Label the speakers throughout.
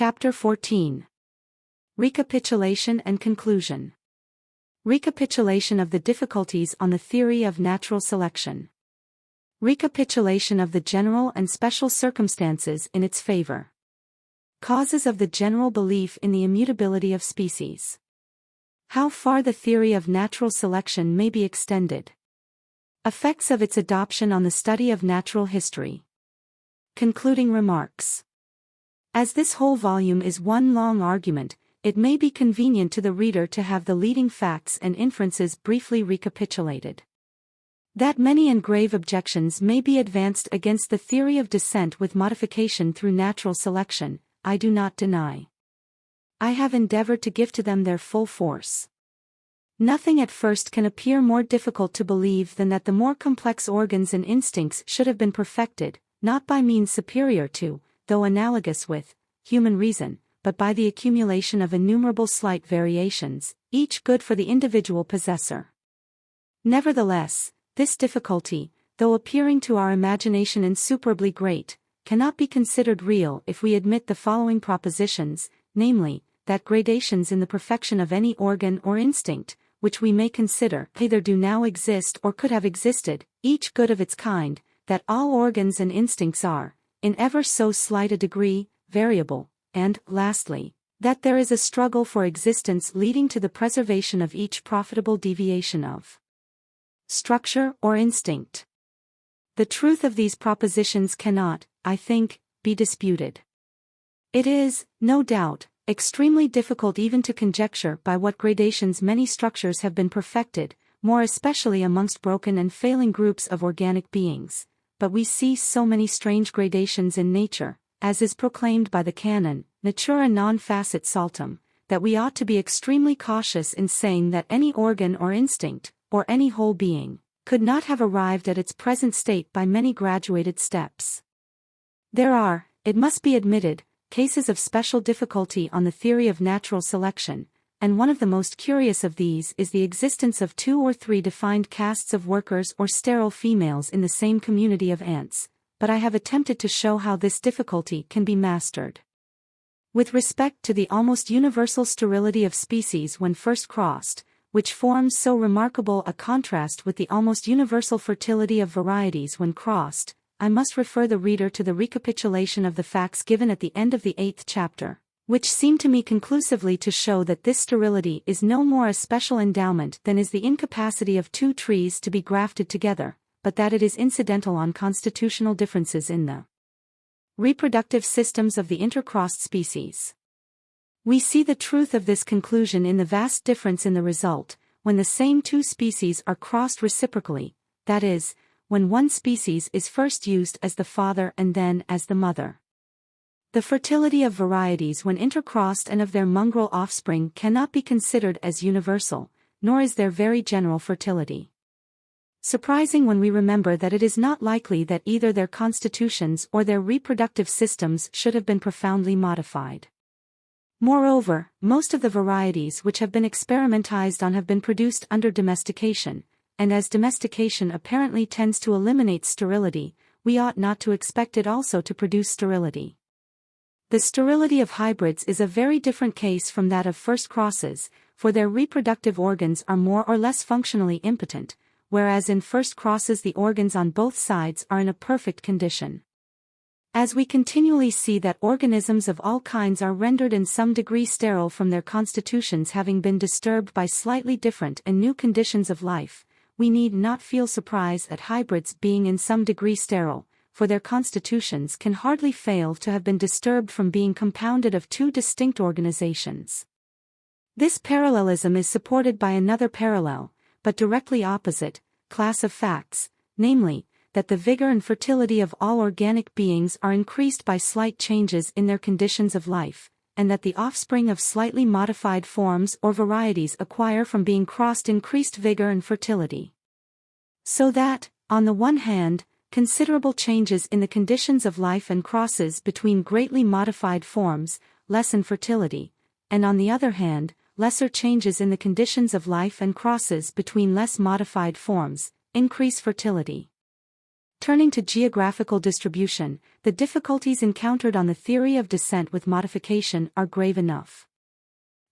Speaker 1: Chapter 14. Recapitulation and Conclusion. Recapitulation of the difficulties on the theory of natural selection. Recapitulation of the general and special circumstances in its favor. Causes of the general belief in the immutability of species. How far the theory of natural selection may be extended. Effects of its adoption on the study of natural history. Concluding remarks. As this whole volume is one long argument, it may be convenient to the reader to have the leading facts and inferences briefly recapitulated. That many and grave objections may be advanced against the theory of descent with modification through natural selection, I do not deny. I have endeavored to give to them their full force. Nothing at first can appear more difficult to believe than that the more complex organs and instincts should have been perfected, not by means superior to, though analogous with, human reason, but by the accumulation of innumerable slight variations, each good for the individual possessor. Nevertheless, this difficulty, though appearing to our imagination insuperably great, cannot be considered real if we admit the following propositions, namely, that gradations in the perfection of any organ or instinct, which we may consider, either do now exist or could have existed, each good of its kind, that all organs and instincts are, in ever so slight a degree, variable, and, lastly, that there is a struggle for existence leading to the preservation of each profitable deviation of structure or instinct. The truth of these propositions cannot, I think, be disputed. It is, no doubt, extremely difficult even to conjecture by what gradations many structures have been perfected, more especially amongst broken and failing groups of organic beings. But we see so many strange gradations in nature, as is proclaimed by the canon, Natura non facit saltum, that we ought to be extremely cautious in saying that any organ or instinct, or any whole being, could not have arrived at its present state by many graduated steps. There are, it must be admitted, cases of special difficulty on the theory of natural selection, and one of the most curious of these is the existence of 2 or 3 defined castes of workers or sterile females in the same community of ants, but I have attempted to show how this difficulty can be mastered. With respect to the almost universal sterility of species when first crossed, which forms so remarkable a contrast with the almost universal fertility of varieties when crossed, I must refer the reader to the recapitulation of the facts given at the end of the 8th chapter, which seem to me conclusively to show that this sterility is no more a special endowment than is the incapacity of 2 trees to be grafted together, but that it is incidental on constitutional differences in the reproductive systems of the intercrossed species. We see the truth of this conclusion in the vast difference in the result, when the same 2 species are crossed reciprocally, that is, when one species is first used as the father and then as the mother. The fertility of varieties when intercrossed and of their mongrel offspring cannot be considered as universal, nor is their very general fertility surprising when we remember that it is not likely that either their constitutions or their reproductive systems should have been profoundly modified. Moreover, most of the varieties which have been experimentized on have been produced under domestication, and as domestication apparently tends to eliminate sterility, we ought not to expect it also to produce sterility. The sterility of hybrids is a very different case from that of first crosses, for their reproductive organs are more or less functionally impotent, whereas in first crosses the organs on both sides are in a perfect condition. As we continually see that organisms of all kinds are rendered in some degree sterile from their constitutions having been disturbed by slightly different and new conditions of life, we need not feel surprise at hybrids being in some degree sterile, for their constitutions can hardly fail to have been disturbed from being compounded of 2 distinct organizations. This parallelism is supported by another parallel, but directly opposite, class of facts, namely, that the vigor and fertility of all organic beings are increased by slight changes in their conditions of life, and that the offspring of slightly modified forms or varieties acquire from being crossed increased vigor and fertility. So that, on the one hand, considerable changes in the conditions of life and crosses between greatly modified forms lessen fertility, and on the other hand, lesser changes in the conditions of life and crosses between less modified forms increase fertility. Turning to geographical distribution, the difficulties encountered on the theory of descent with modification are grave enough.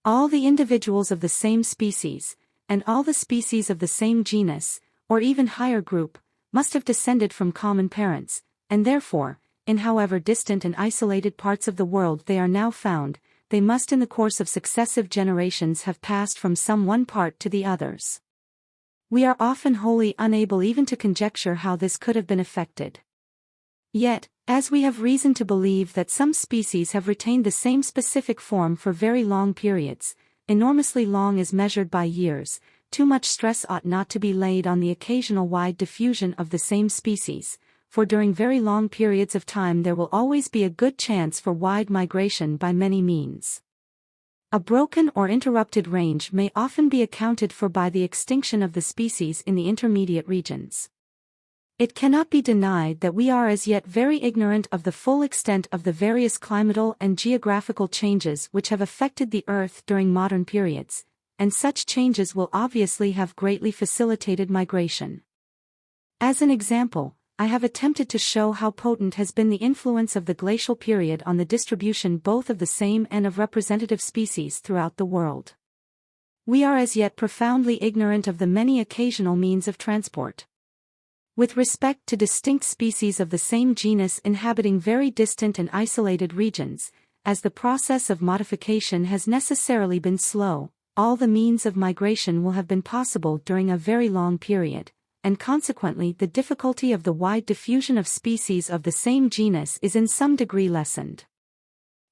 Speaker 1: All the individuals of the same species, and all the species of the same genus, or even higher group, must have descended from common parents, and therefore, in however distant and isolated parts of the world they are now found, they must in the course of successive generations have passed from some one part to the others. We are often wholly unable even to conjecture how this could have been effected. Yet, as we have reason to believe that some species have retained the same specific form for very long periods, enormously long as measured by years, too much stress ought not to be laid on the occasional wide diffusion of the same species, for during very long periods of time there will always be a good chance for wide migration by many means. A broken or interrupted range may often be accounted for by the extinction of the species in the intermediate regions. It cannot be denied that we are as yet very ignorant of the full extent of the various climatal and geographical changes which have affected the Earth during modern periods, and such changes will obviously have greatly facilitated migration. As an example, I have attempted to show how potent has been the influence of the glacial period on the distribution both of the same and of representative species throughout the world. We are as yet profoundly ignorant of the many occasional means of transport. With respect to distinct species of the same genus inhabiting very distant and isolated regions, as the process of modification has necessarily been slow, all the means of migration will have been possible during a very long period, and consequently the difficulty of the wide diffusion of species of the same genus is in some degree lessened.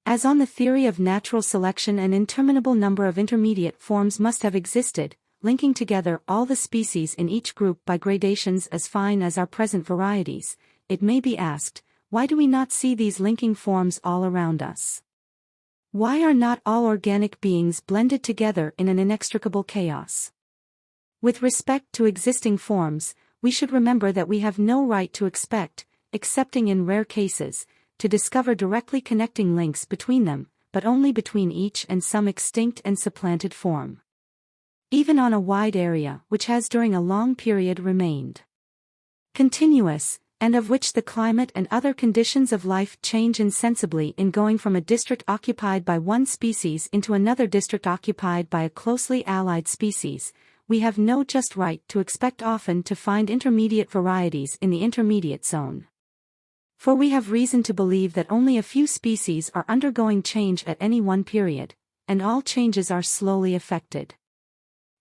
Speaker 1: As on the theory of natural selection an interminable number of intermediate forms must have existed, linking together all the species in each group by gradations as fine as our present varieties, it may be asked, why do we not see these linking forms all around us? Why are not all organic beings blended together in an inextricable chaos? With respect to existing forms, we should remember that we have no right to expect, excepting in rare cases, to discover directly connecting links between them, but only between each and some extinct and supplanted form. Even on a wide area which has during a long period remained continuous, and of which the climate and other conditions of life change insensibly in going from a district occupied by one species into another district occupied by a closely allied species, we have no just right to expect often to find intermediate varieties in the intermediate zone. For we have reason to believe that only a few species are undergoing change at any one period, and all changes are slowly effected.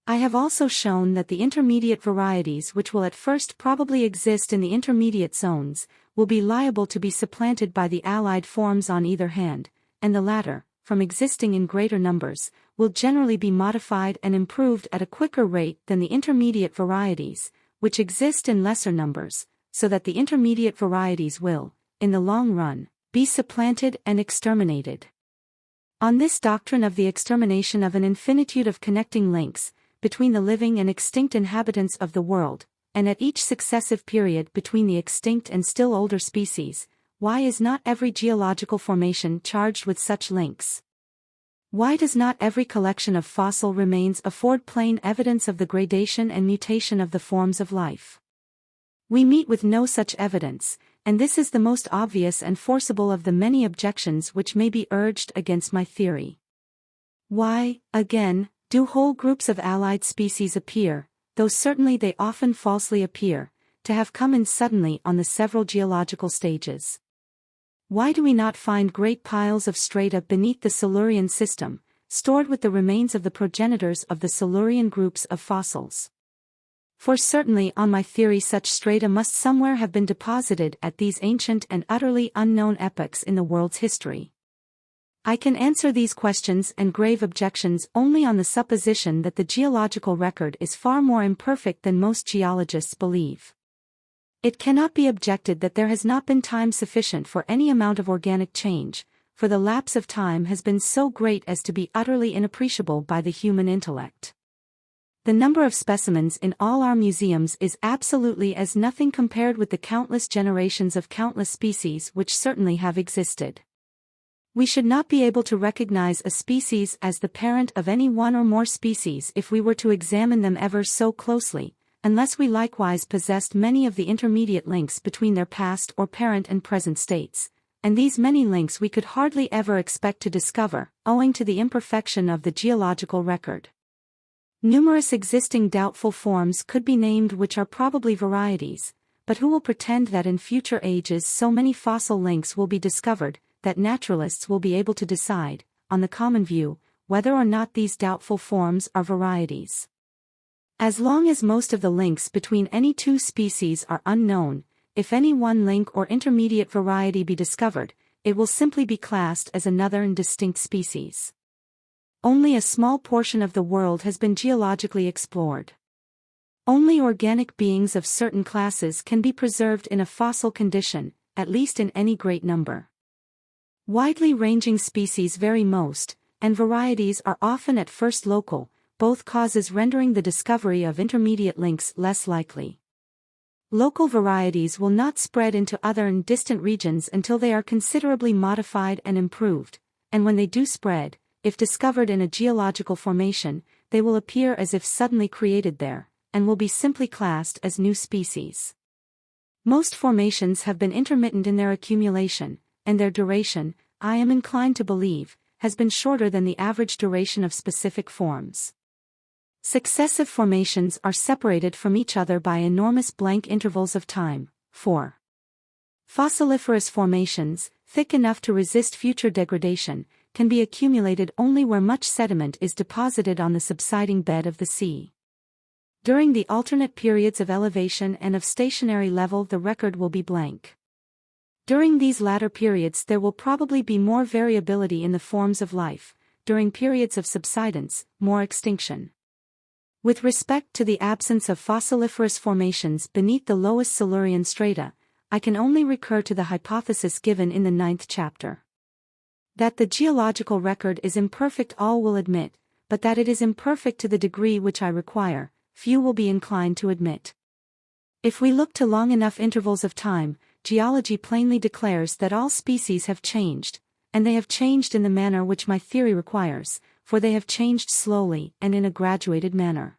Speaker 1: I have also shown that the intermediate varieties which will at first probably exist in the intermediate zones, will be liable to be supplanted by the allied forms on either hand, and the latter, from existing in greater numbers, will generally be modified and improved at a quicker rate than the intermediate varieties, which exist in lesser numbers, so that the intermediate varieties will, in the long run, be supplanted and exterminated. On this doctrine of the extermination of an infinitude of connecting links, between the living and extinct inhabitants of the world, and at each successive period between the extinct and still older species, why is not every geological formation charged with such links? Why does not every collection of fossil remains afford plain evidence of the gradation and mutation of the forms of life? We meet with no such evidence, and this is the most obvious and forcible of the many objections which may be urged against my theory. Why, again, do whole groups of allied species appear, though certainly they often falsely appear, to have come in suddenly on the several geological stages? Why do we not find great piles of strata beneath the Silurian system, stored with the remains of the progenitors of the Silurian groups of fossils? For certainly on my theory such strata must somewhere have been deposited at these ancient and utterly unknown epochs in the world's history. I can answer these questions and grave objections only on the supposition that the geological record is far more imperfect than most geologists believe. It cannot be objected that there has not been time sufficient for any amount of organic change, for the lapse of time has been so great as to be utterly inappreciable by the human intellect. The number of specimens in all our museums is absolutely as nothing compared with the countless generations of countless species which certainly have existed. We should not be able to recognize a species as the parent of any one or more species if we were to examine them ever so closely, unless we likewise possessed many of the intermediate links between their past or parent and present states, and these many links we could hardly ever expect to discover, owing to the imperfection of the geological record. Numerous existing doubtful forms could be named which are probably varieties, but who will pretend that in future ages so many fossil links will be discovered, that naturalists will be able to decide, on the common view, whether or not these doubtful forms are varieties. As long as most of the links between any two species are unknown, if any one link or intermediate variety be discovered, it will simply be classed as another and distinct species. Only a small portion of the world has been geologically explored. Only organic beings of certain classes can be preserved in a fossil condition, at least in any great number. Widely ranging species vary most, and varieties are often at first local, both causes rendering the discovery of intermediate links less likely. Local varieties will not spread into other and distant regions until they are considerably modified and improved, and when they do spread, if discovered in a geological formation, they will appear as if suddenly created there, and will be simply classed as new species. Most formations have been intermittent in their accumulation, and their duration, I am inclined to believe, has been shorter than the average duration of specific forms. Successive formations are separated from each other by enormous blank intervals of time. 4. Fossiliferous formations, thick enough to resist future degradation, can be accumulated only where much sediment is deposited on the subsiding bed of the sea. During the alternate periods of elevation and of stationary level, the record will be blank. During these latter periods there will probably be more variability in the forms of life, during periods of subsidence, more extinction. With respect to the absence of fossiliferous formations beneath the lowest Silurian strata, I can only recur to the hypothesis given in the 9th chapter. That the geological record is imperfect all will admit, but that it is imperfect to the degree which I require, few will be inclined to admit. If we look to long enough intervals of time, geology plainly declares that all species have changed, and they have changed in the manner which my theory requires, for they have changed slowly and in a graduated manner.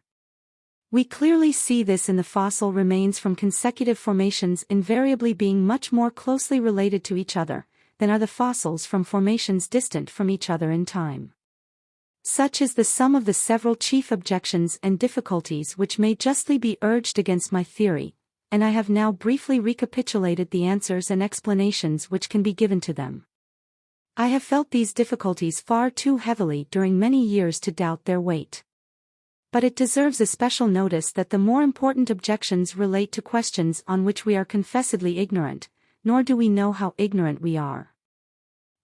Speaker 1: We clearly see this in the fossil remains from consecutive formations invariably being much more closely related to each other than are the fossils from formations distant from each other in time. Such is the sum of the several chief objections and difficulties which may justly be urged against my theory, and I have now briefly recapitulated the answers and explanations which can be given to them. I have felt these difficulties far too heavily during many years to doubt their weight. But it deserves especial notice that the more important objections relate to questions on which we are confessedly ignorant, nor do we know how ignorant we are.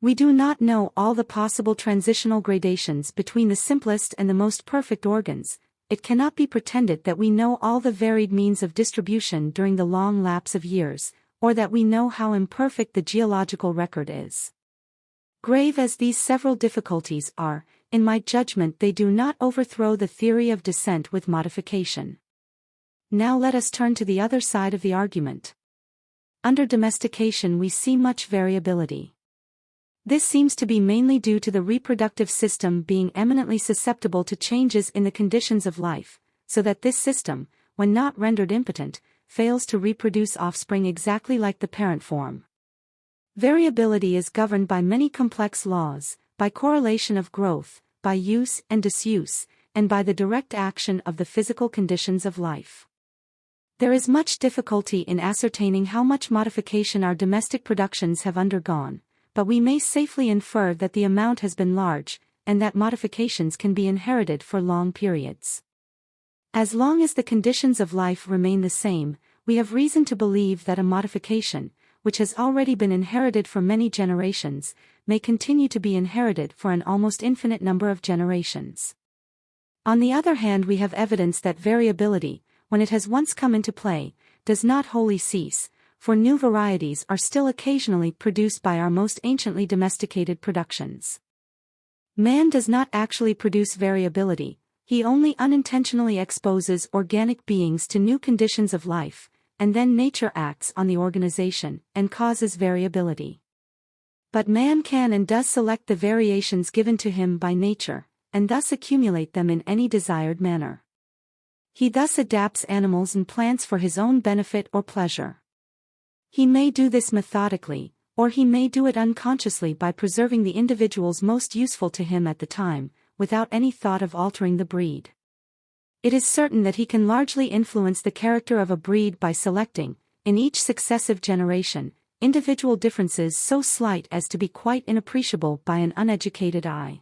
Speaker 1: We do not know all the possible transitional gradations between the simplest and the most perfect organs. It cannot be pretended that we know all the varied means of distribution during the long lapse of years, or that we know how imperfect the geological record is. Grave as these several difficulties are, in my judgment they do not overthrow the theory of descent with modification. Now let us turn to the other side of the argument. Under domestication we see much variability. This seems to be mainly due to the reproductive system being eminently susceptible to changes in the conditions of life, so that this system, when not rendered impotent, fails to reproduce offspring exactly like the parent form. Variability is governed by many complex laws, by correlation of growth, by use and disuse, and by the direct action of the physical conditions of life. There is much difficulty in ascertaining how much modification our domestic productions have undergone, but we may safely infer that the amount has been large, and that modifications can be inherited for long periods. As long as the conditions of life remain the same, we have reason to believe that a modification, which has already been inherited for many generations, may continue to be inherited for an almost infinite number of generations. On the other hand, we have evidence that variability, when it has once come into play, does not wholly cease, for new varieties are still occasionally produced by our most anciently domesticated productions. Man does not actually produce variability, he only unintentionally exposes organic beings to new conditions of life, and then nature acts on the organization and causes variability. But man can and does select the variations given to him by nature, and thus accumulate them in any desired manner. He thus adapts animals and plants for his own benefit or pleasure. He may do this methodically, or he may do it unconsciously by preserving the individuals most useful to him at the time, without any thought of altering the breed. It is certain that he can largely influence the character of a breed by selecting, in each successive generation, individual differences so slight as to be quite inappreciable by an uneducated eye.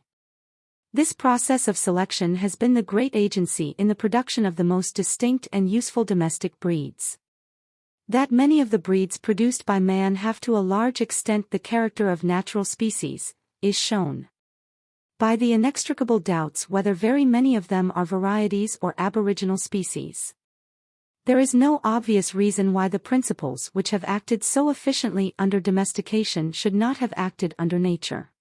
Speaker 1: This process of selection has been the great agency in the production of the most distinct and useful domestic breeds. That many of the breeds produced by man have to a large extent the character of natural species, is shown by the inextricable doubts whether very many of them are varieties or aboriginal species. There is no obvious reason why the principles which have acted so efficiently under domestication should not have acted under nature.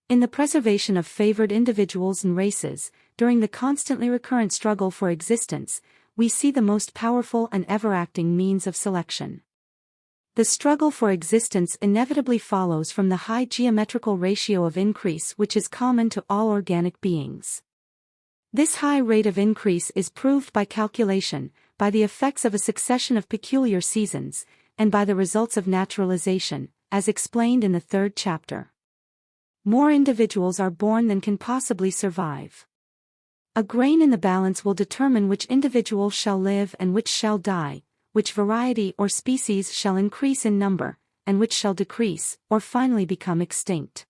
Speaker 1: In the preservation of favored individuals and races, during the constantly recurrent struggle for existence, we see the most powerful and ever-acting means of selection. The struggle for existence inevitably follows from the high geometrical ratio of increase which is common to all organic beings. This high rate of increase is proved by calculation, by the effects of a succession of peculiar seasons, and by the results of naturalization, as explained in the 3rd chapter. More individuals are born than can possibly survive. A grain in the balance will determine which individual shall live and which shall die, which variety or species shall increase in number, and which shall decrease, or finally become extinct.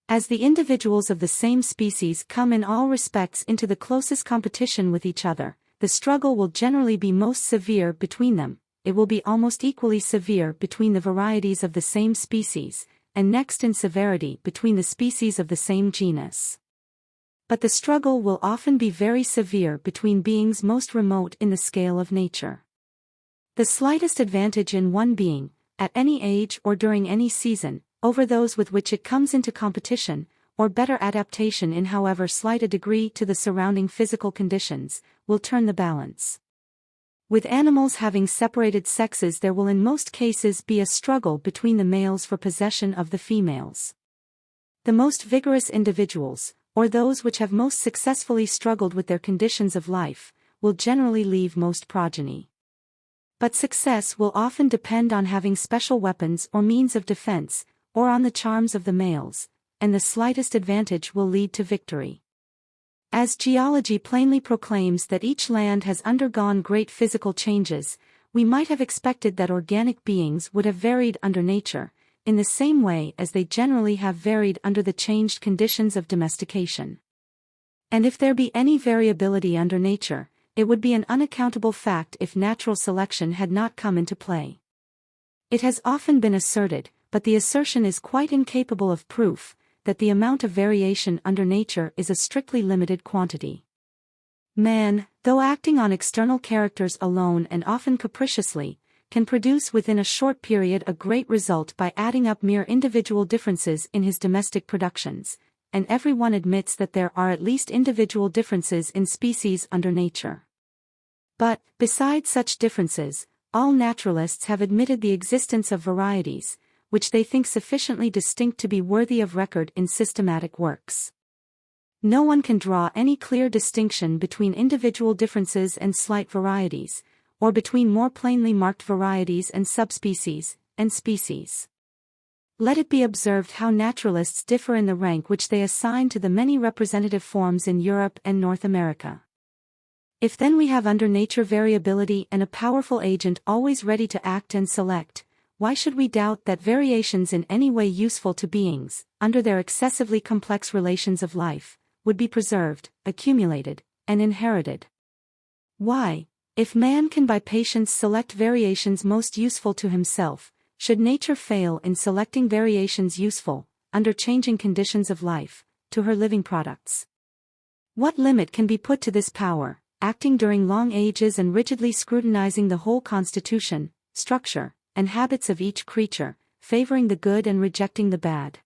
Speaker 1: As the individuals of the same species come in all respects into the closest competition with each other, the struggle will generally be most severe between them. It will be almost equally severe between the varieties of the same species, and next in severity between the species of the same genus. But the struggle will often be very severe between beings most remote in the scale of nature. The slightest advantage in one being, at any age or during any season, over those with which it comes into competition, or better adaptation in however slight a degree to the surrounding physical conditions, will turn the balance. With animals having separated sexes, there will in most cases be a struggle between the males for possession of the females. The most vigorous individuals, or those which have most successfully struggled with their conditions of life, will generally leave most progeny. But success will often depend on having special weapons or means of defense, or on the charms of the males, and the slightest advantage will lead to victory. As geology plainly proclaims that each land has undergone great physical changes, we might have expected that organic beings would have varied under nature, in the same way as they generally have varied under the changed conditions of domestication. And if there be any variability under nature, it would be an unaccountable fact if natural selection had not come into play. It has often been asserted, but the assertion is quite incapable of proof, that the amount of variation under nature is a strictly limited quantity. Man, though acting on external characters alone and often capriciously, can produce within a short period a great result by adding up mere individual differences in his domestic productions, and everyone admits that there are at least individual differences in species under nature. But, besides such differences, all naturalists have admitted the existence of varieties, which they think sufficiently distinct to be worthy of record in systematic works. No one can draw any clear distinction between individual differences and slight varieties, or between more plainly marked varieties and subspecies, and species. Let it be observed how naturalists differ in the rank which they assign to the many representative forms in Europe and North America. If then we have under nature variability and a powerful agent always ready to act and select, why should we doubt that variations in any way useful to beings, under their excessively complex relations of life, would be preserved, accumulated, and inherited? Why, if man can by patience select variations most useful to himself, should nature fail in selecting variations useful, under changing conditions of life, to her living products? What limit can be put to this power, acting during long ages and rigidly scrutinizing the whole constitution, structure, and habits of each creature, favoring the good and rejecting the bad?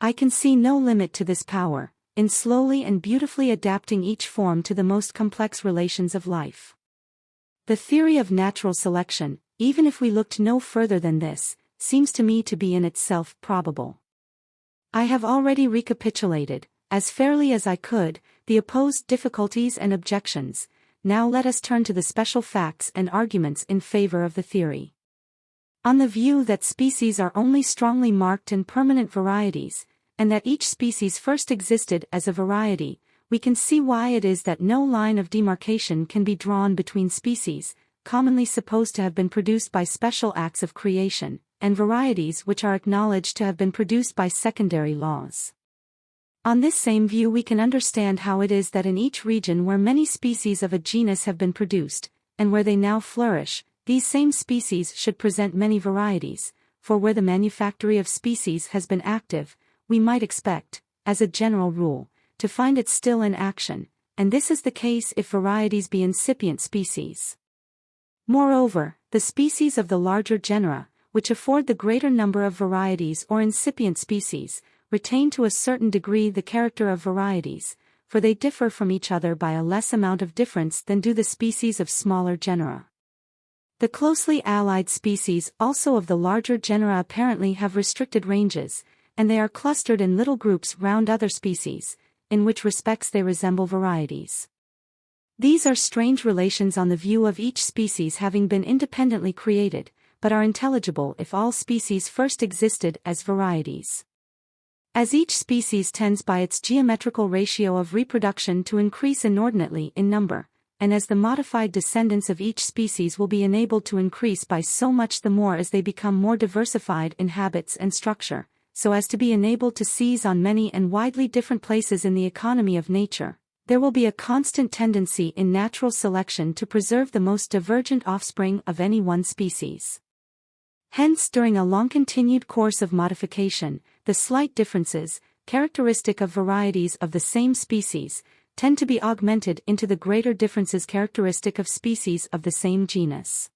Speaker 1: I can see no limit to this power, in slowly and beautifully adapting each form to the most complex relations of life. The theory of natural selection, even if we looked no further than this, seems to me to be in itself probable. I have already recapitulated, as fairly as I could, the opposed difficulties and objections, Now let us turn to the special facts and arguments in favor of the theory. On the view that species are only strongly marked and permanent varieties, and that each species first existed as a variety, we can see why it is that no line of demarcation can be drawn between species, commonly supposed to have been produced by special acts of creation, and varieties which are acknowledged to have been produced by secondary laws. On this same view we can understand how it is that in each region where many species of a genus have been produced, and where they now flourish, these same species should present many varieties, for where the manufactory of species has been active, we might expect, as a general rule, to find it still in action, and this is the case if varieties be incipient species. Moreover, the species of the larger genera, which afford the greater number of varieties or incipient species, retain to a certain degree the character of varieties, for they differ from each other by a less amount of difference than do the species of smaller genera. The closely allied species also of the larger genera apparently have restricted ranges, and they are clustered in little groups round other species, in which respects they resemble varieties. These are strange relations on the view of each species having been independently created, but are intelligible if all species first existed as varieties. As each species tends by its geometrical ratio of reproduction to increase inordinately in number, and as the modified descendants of each species will be enabled to increase by so much the more as they become more diversified in habits and structure, so as to be enabled to seize on many and widely different places in the economy of nature, there will be a constant tendency in natural selection to preserve the most divergent offspring of any one species. Hence, during a long-continued course of modification, the slight differences, characteristic of varieties of the same species, tend to be augmented into the greater differences characteristic of species of the same genus.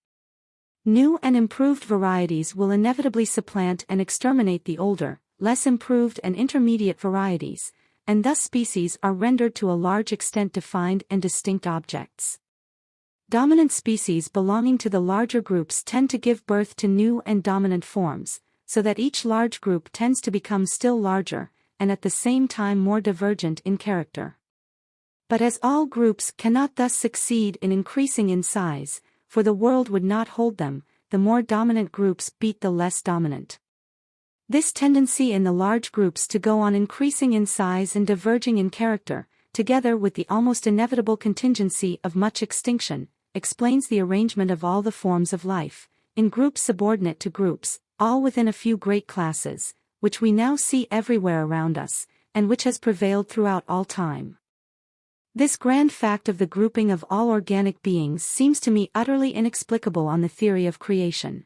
Speaker 1: New and improved varieties will inevitably supplant and exterminate the older, less improved and intermediate varieties, and thus species are rendered to a large extent defined and distinct objects. Dominant species belonging to the larger groups tend to give birth to new and dominant forms, so that each large group tends to become still larger, and at the same time more divergent in character. But as all groups cannot thus succeed in increasing in size, for the world would not hold them, the more dominant groups beat the less dominant. This tendency in the large groups to go on increasing in size and diverging in character, together with the almost inevitable contingency of much extinction, explains the arrangement of all the forms of life, in groups subordinate to groups, all within a few great classes, which we now see everywhere around us, and which has prevailed throughout all time. This grand fact of the grouping of all organic beings seems to me utterly inexplicable on the theory of creation.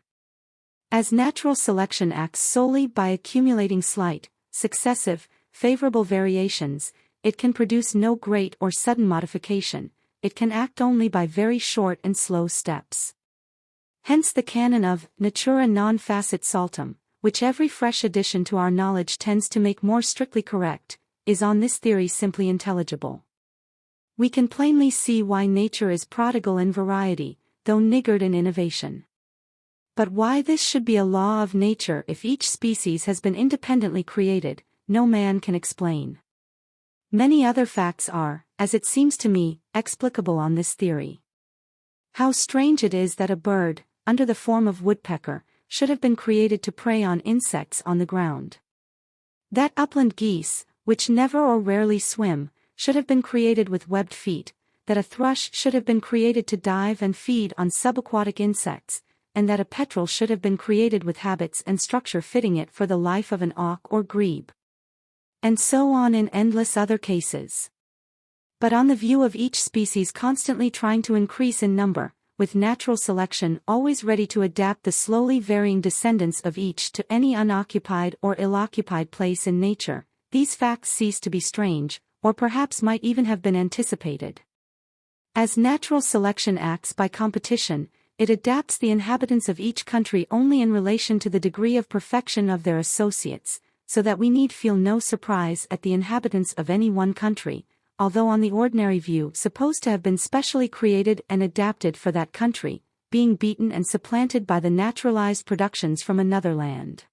Speaker 1: As natural selection acts solely by accumulating slight, successive, favorable variations, it can produce no great or sudden modification, it can act only by very short and slow steps. Hence the canon of natura non facit saltum, which every fresh addition to our knowledge tends to make more strictly correct, is on this theory simply intelligible. We can plainly see why nature is prodigal in variety, though niggard in innovation. But why this should be a law of nature if each species has been independently created, no man can explain. Many other facts are, as it seems to me, explicable on this theory. How strange it is that a bird, under the form of woodpecker, should have been created to prey on insects on the ground. That upland geese, which never or rarely swim, should have been created with webbed feet, that a thrush should have been created to dive and feed on subaquatic insects, and that a petrel should have been created with habits and structure fitting it for the life of an auk or grebe. And so on in endless other cases. But on the view of each species constantly trying to increase in number, with natural selection always ready to adapt the slowly varying descendants of each to any unoccupied or ill-occupied place in nature, these facts cease to be strange, or perhaps might even have been anticipated. As natural selection acts by competition, it adapts the inhabitants of each country only in relation to the degree of perfection of their associates, so that we need feel no surprise at the inhabitants of any one country, although on the ordinary view supposed to have been specially created and adapted for that country, being beaten and supplanted by the naturalized productions from another land.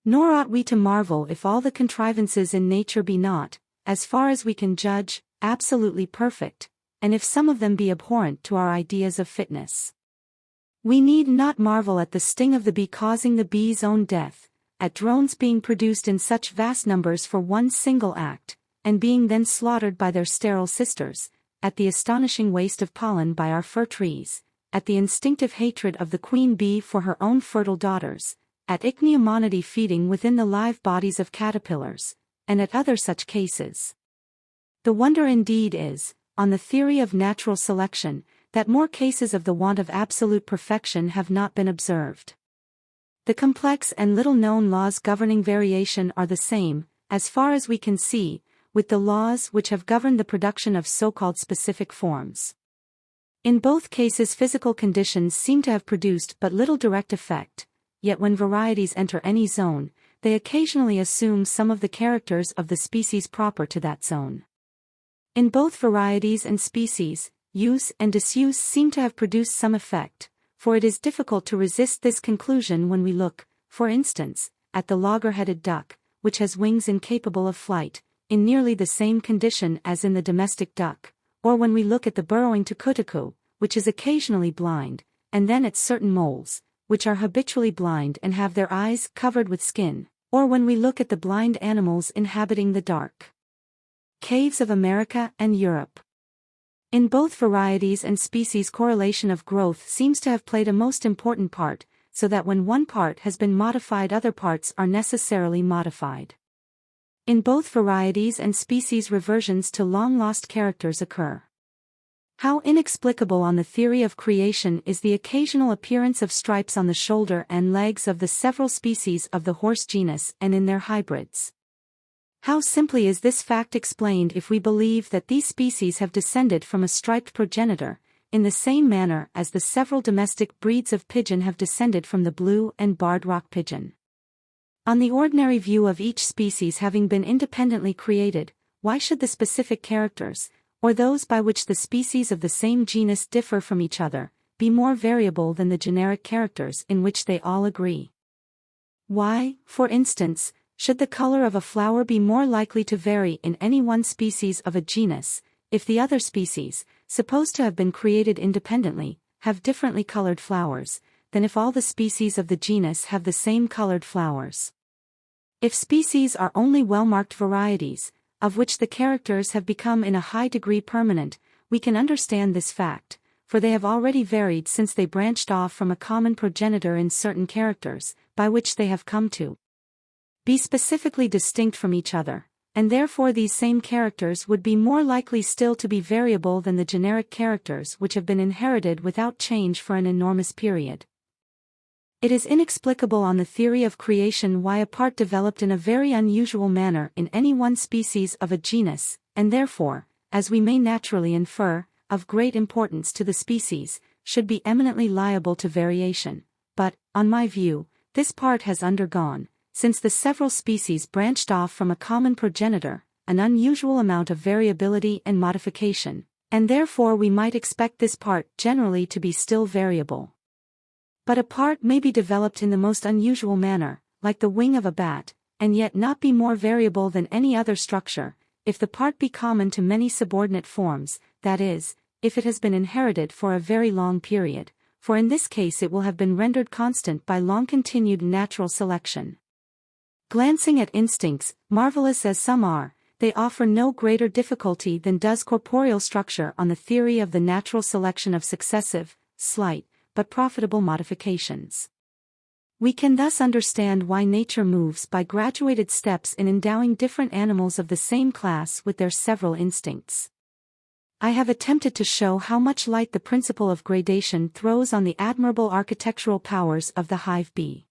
Speaker 1: Nor ought we to marvel if all the contrivances in nature be not, as far as we can judge, absolutely perfect, and if some of them be abhorrent to our ideas of fitness. We need not marvel at the sting of the bee causing the bee's own death, at drones being produced in such vast numbers for one single act, and being then slaughtered by their sterile sisters, at the astonishing waste of pollen by our fir trees, at the instinctive hatred of the queen bee for her own fertile daughters, at ichneumonidae feeding within the live bodies of caterpillars, and at other such cases. The wonder indeed is, on the theory of natural selection, that more cases of the want of absolute perfection have not been observed. The complex and little-known laws governing variation are the same, as far as we can see, with the laws which have governed the production of so-called specific forms. In both cases physical conditions seem to have produced but little direct effect, yet when varieties enter any zone, they occasionally assume some of the characters of the species proper to that zone. In both varieties and species, use and disuse seem to have produced some effect, for it is difficult to resist this conclusion when we look, for instance, at the logger-headed duck, which has wings incapable of flight, in nearly the same condition as in the domestic duck, or when we look at the burrowing tucutucu, which is occasionally blind, and then at certain moles, which are habitually blind and have their eyes covered with skin, or when we look at the blind animals inhabiting the dark caves of America and Europe. In both varieties and species correlation of growth seems to have played a most important part, so that when one part has been modified other parts are necessarily modified. In both varieties and species reversions to long-lost characters occur. How inexplicable on the theory of creation is the occasional appearance of stripes on the shoulder and legs of the several species of the horse genus and in their hybrids. How simply is this fact explained if we believe that these species have descended from a striped progenitor, in the same manner as the several domestic breeds of pigeon have descended from the blue and barred rock pigeon. On the ordinary view of each species having been independently created, why should the specific characters, or those by which the species of the same genus differ from each other, be more variable than the generic characters in which they all agree? Why, for instance, should the color of a flower be more likely to vary in any one species of a genus, if the other species, supposed to have been created independently, have differently colored flowers, than if all the species of the genus have the same colored flowers? If species are only well-marked varieties, of which the characters have become in a high degree permanent, we can understand this fact, for they have already varied since they branched off from a common progenitor in certain characters, by which they have come to be specifically distinct from each other, and therefore these same characters would be more likely still to be variable than the generic characters which have been inherited without change for an enormous period. It is inexplicable on the theory of creation why a part developed in a very unusual manner in any one species of a genus, and therefore, as we may naturally infer, of great importance to the species, should be eminently liable to variation. But, on my view, this part has undergone, since the several species branched off from a common progenitor, an unusual amount of variability and modification, and therefore we might expect this part generally to be still variable. But a part may be developed in the most unusual manner, like the wing of a bat, and yet not be more variable than any other structure, if the part be common to many subordinate forms, that is, if it has been inherited for a very long period, for in this case it will have been rendered constant by long-continued natural selection. Glancing at instincts, marvelous as some are, they offer no greater difficulty than does corporeal structure on the theory of the natural selection of successive, slight, but profitable modifications. We can thus understand why nature moves by graduated steps in endowing different animals of the same class with their several instincts. I have attempted to show how much light the principle of gradation throws on the admirable architectural powers of the hive bee.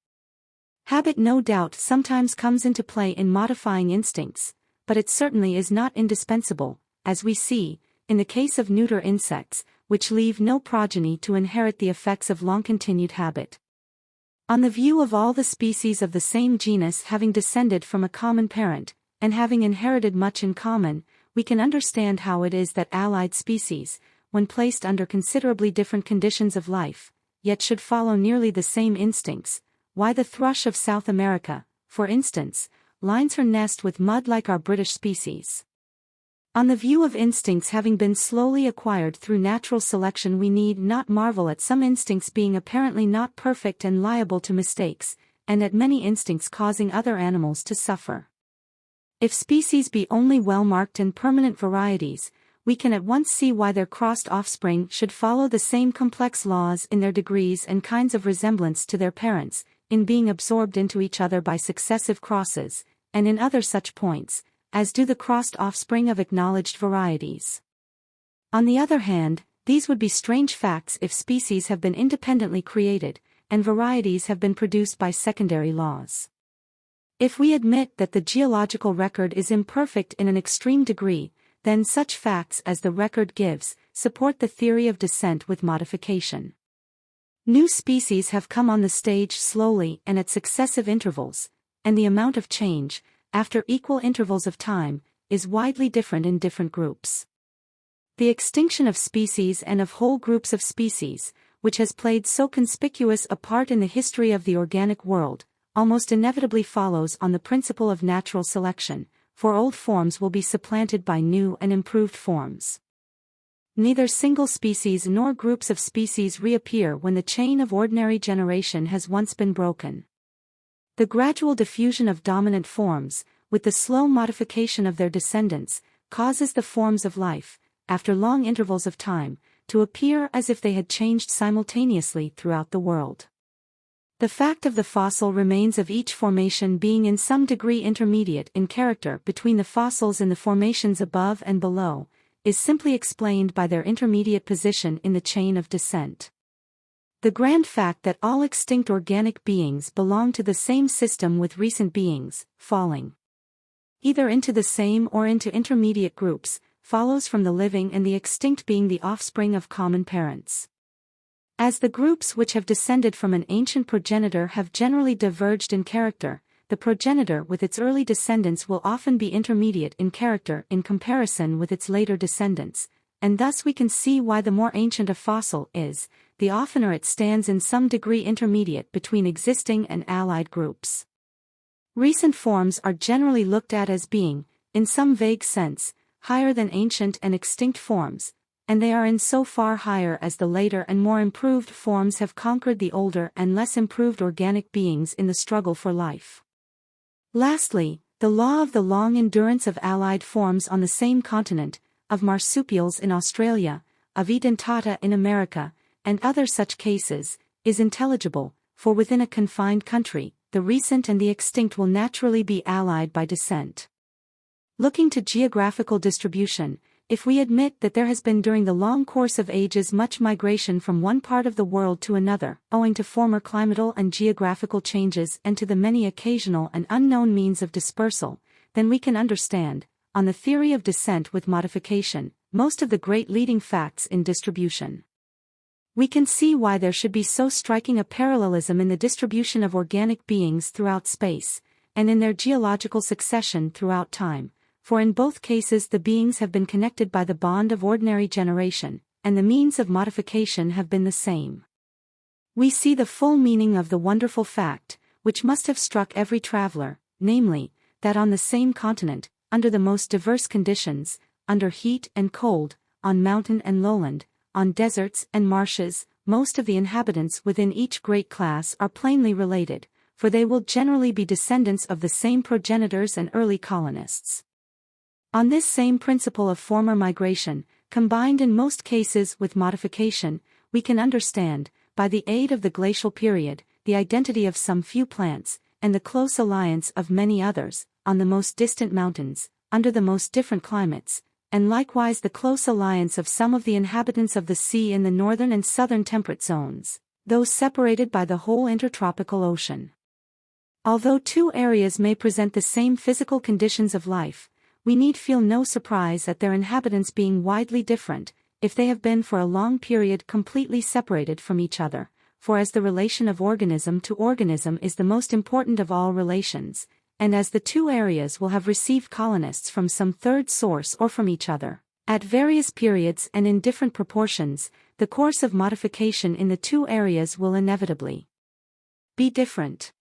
Speaker 1: Habit no doubt sometimes comes into play in modifying instincts, but it certainly is not indispensable, as we see, in the case of neuter insects, which leave no progeny to inherit the effects of long-continued habit. On the view of all the species of the same genus having descended from a common parent, and having inherited much in common, we can understand how it is that allied species, when placed under considerably different conditions of life, yet should follow nearly the same instincts. Why the thrush of South America, for instance, lines her nest with mud like our British species. On the view of instincts having been slowly acquired through natural selection, we need not marvel at some instincts being apparently not perfect and liable to mistakes, and at many instincts causing other animals to suffer. If species be only well-marked and permanent varieties, we can at once see why their crossed offspring should follow the same complex laws in their degrees and kinds of resemblance to their parents, in being absorbed into each other by successive crosses, and in other such points, as do the crossed offspring of acknowledged varieties. On the other hand, these would be strange facts if species have been independently created, and varieties have been produced by secondary laws. If we admit that the geological record is imperfect in an extreme degree, then such facts as the record gives support the theory of descent with modification. New species have come on the stage slowly and at successive intervals, and the amount of change, after equal intervals of time, is widely different in different groups. The extinction of species and of whole groups of species, which has played so conspicuous a part in the history of the organic world, almost inevitably follows on the principle of natural selection, for old forms will be supplanted by new and improved forms. Neither single species nor groups of species reappear when the chain of ordinary generation has once been broken. The gradual diffusion of dominant forms, with the slow modification of their descendants, causes the forms of life, after long intervals of time, to appear as if they had changed simultaneously throughout the world. The fact of the fossil remains of each formation being in some degree intermediate in character between the fossils in the formations above and below, is simply explained by their intermediate position in the chain of descent. The grand fact that all extinct organic beings belong to the same system with recent beings, falling either into the same or into intermediate groups, follows from the living and the extinct being the offspring of common parents. As the groups which have descended from an ancient progenitor have generally diverged in character, the progenitor with its early descendants will often be intermediate in character in comparison with its later descendants, and thus we can see why the more ancient a fossil is, the oftener it stands in some degree intermediate between existing and allied groups. Recent forms are generally looked at as being, in some vague sense, higher than ancient and extinct forms, and they are in so far higher as the later and more improved forms have conquered the older and less improved organic beings in the struggle for life. Lastly, the law of the long endurance of allied forms on the same continent, of marsupials in Australia, of edentata in America, and other such cases, is intelligible, for within a confined country, the recent and the extinct will naturally be allied by descent. Looking to geographical distribution, if we admit that there has been during the long course of ages much migration from one part of the world to another, owing to former climatal and geographical changes and to the many occasional and unknown means of dispersal, then we can understand, on the theory of descent with modification, most of the great leading facts in distribution. We can see why there should be so striking a parallelism in the distribution of organic beings throughout space, and in their geological succession throughout time, for in both cases the beings have been connected by the bond of ordinary generation, and the means of modification have been the same. We see the full meaning of the wonderful fact, which must have struck every traveler, namely, that on the same continent, under the most diverse conditions, under heat and cold, on mountain and lowland, on deserts and marshes, most of the inhabitants within each great class are plainly related, for they will generally be descendants of the same progenitors and early colonists. On this same principle of former migration, combined in most cases with modification, we can understand, by the aid of the glacial period, the identity of some few plants, and the close alliance of many others, on the most distant mountains, under the most different climates, and likewise the close alliance of some of the inhabitants of the sea in the northern and southern temperate zones, those separated by the whole intertropical ocean. Although two areas may present the same physical conditions of life, we need feel no surprise at their inhabitants being widely different, if they have been for a long period completely separated from each other, for as the relation of organism to organism is the most important of all relations, and as the two areas will have received colonists from some third source or from each other, at various periods and in different proportions, the course of modification in the two areas will inevitably be different.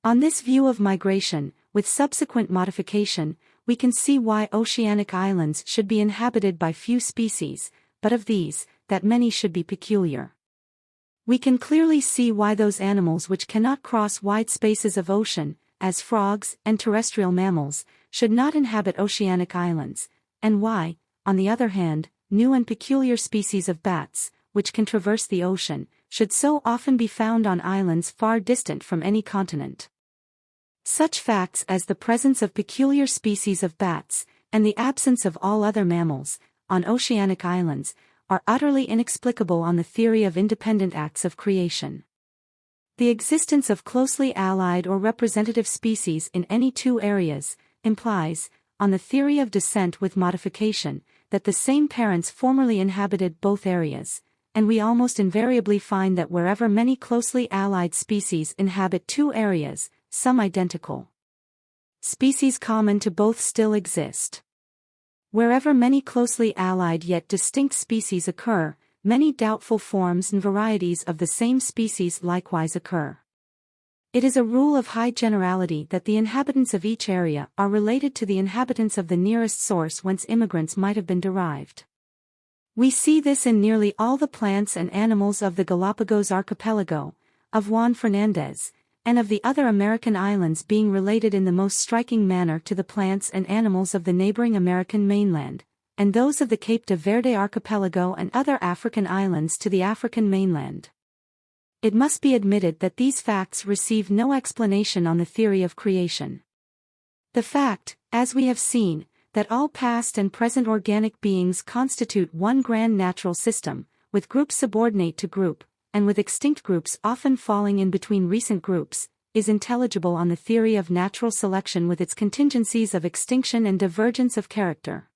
Speaker 1: On this view of migration, with subsequent modification, we can see why oceanic islands should be inhabited by few species, but of these, that many should be peculiar. We can clearly see why those animals which cannot cross wide spaces of ocean, as frogs and terrestrial mammals, should not inhabit oceanic islands, and why, on the other hand, new and peculiar species of bats, which can traverse the ocean, should so often be found on islands far distant from any continent. Such facts as the presence of peculiar species of bats, and the absence of all other mammals, on oceanic islands, are utterly inexplicable on the theory of independent acts of creation. The existence of closely allied or representative species in any two areas, implies, on the theory of descent with modification, that the same parents formerly inhabited both areas, and we almost invariably find that wherever many closely allied species inhabit two areas, some identical species common to both still exist. Wherever many closely allied yet distinct species occur, many doubtful forms and varieties of the same species likewise occur. It is a rule of high generality that the inhabitants of each area are related to the inhabitants of the nearest source whence immigrants might have been derived. We see this in nearly all the plants and animals of the Galapagos archipelago, of Juan Fernandez, and of the other American islands being related in the most striking manner to the plants and animals of the neighboring American mainland, and those of the Cape de Verde archipelago and other African islands to the African mainland. It must be admitted that these facts receive no explanation on the theory of creation. The fact, as we have seen, that all past and present organic beings constitute one grand natural system, with groups subordinate to group, and with extinct groups often falling in between recent groups, is intelligible on the theory of natural selection with its contingencies of extinction and divergence of character.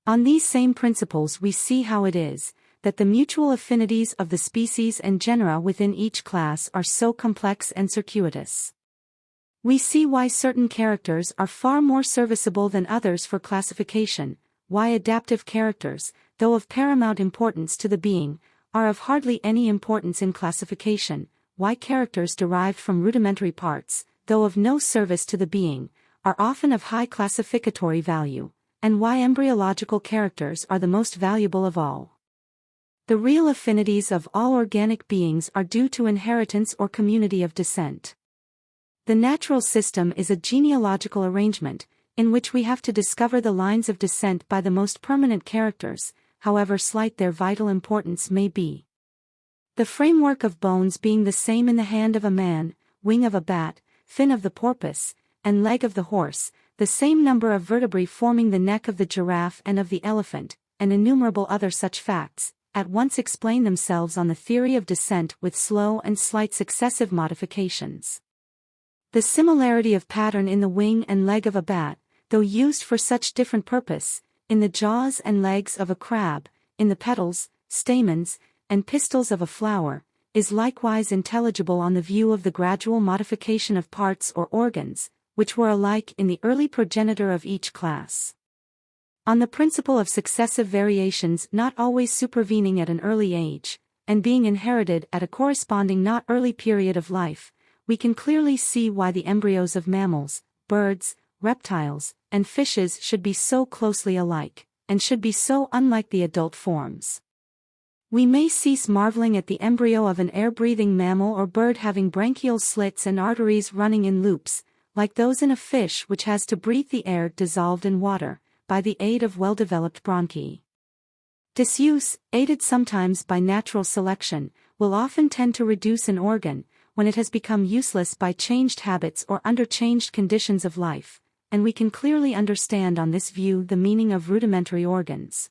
Speaker 1: On these same principles we see how it is, that the mutual affinities of the species and genera within each class are so complex and circuitous. We see why certain characters are far more serviceable than others for classification, why adaptive characters, though of paramount importance to the being, are of hardly any importance in classification, why characters derived from rudimentary parts, though of no service to the being, are often of high classificatory value, and why embryological characters are the most valuable of all. The real affinities of all organic beings are due to inheritance or community of descent. The natural system is a genealogical arrangement, in which we have to discover the lines of descent by the most permanent characters, however slight their vital importance may be. The framework of bones being the same in the hand of a man, wing of a bat, fin of the porpoise, and leg of the horse, the same number of vertebrae forming the neck of the giraffe and of the elephant, and innumerable other such facts, at once explain themselves on the theory of descent with slow and slight successive modifications. The similarity of pattern in the wing and leg of a bat, though used for such different purpose, in the jaws and legs of a crab, in the petals, stamens, and pistils of a flower, is likewise intelligible on the view of the gradual modification of parts or organs, which were alike in the early progenitor of each class. On the principle of successive variations not always supervening at an early age, and being inherited at a corresponding not early period of life, we can clearly see why the embryos of mammals, birds, reptiles, and fishes should be so closely alike, and should be so unlike the adult forms. We may cease marveling at the embryo of an air-breathing mammal or bird having branchial slits and arteries running in loops, like those in a fish which has to breathe the air dissolved in water, by the aid of well-developed bronchi. Disuse, aided sometimes by natural selection, will often tend to reduce an organ, when it has become useless by changed habits or under changed conditions of life, and we can clearly understand on this view the meaning of rudimentary organs.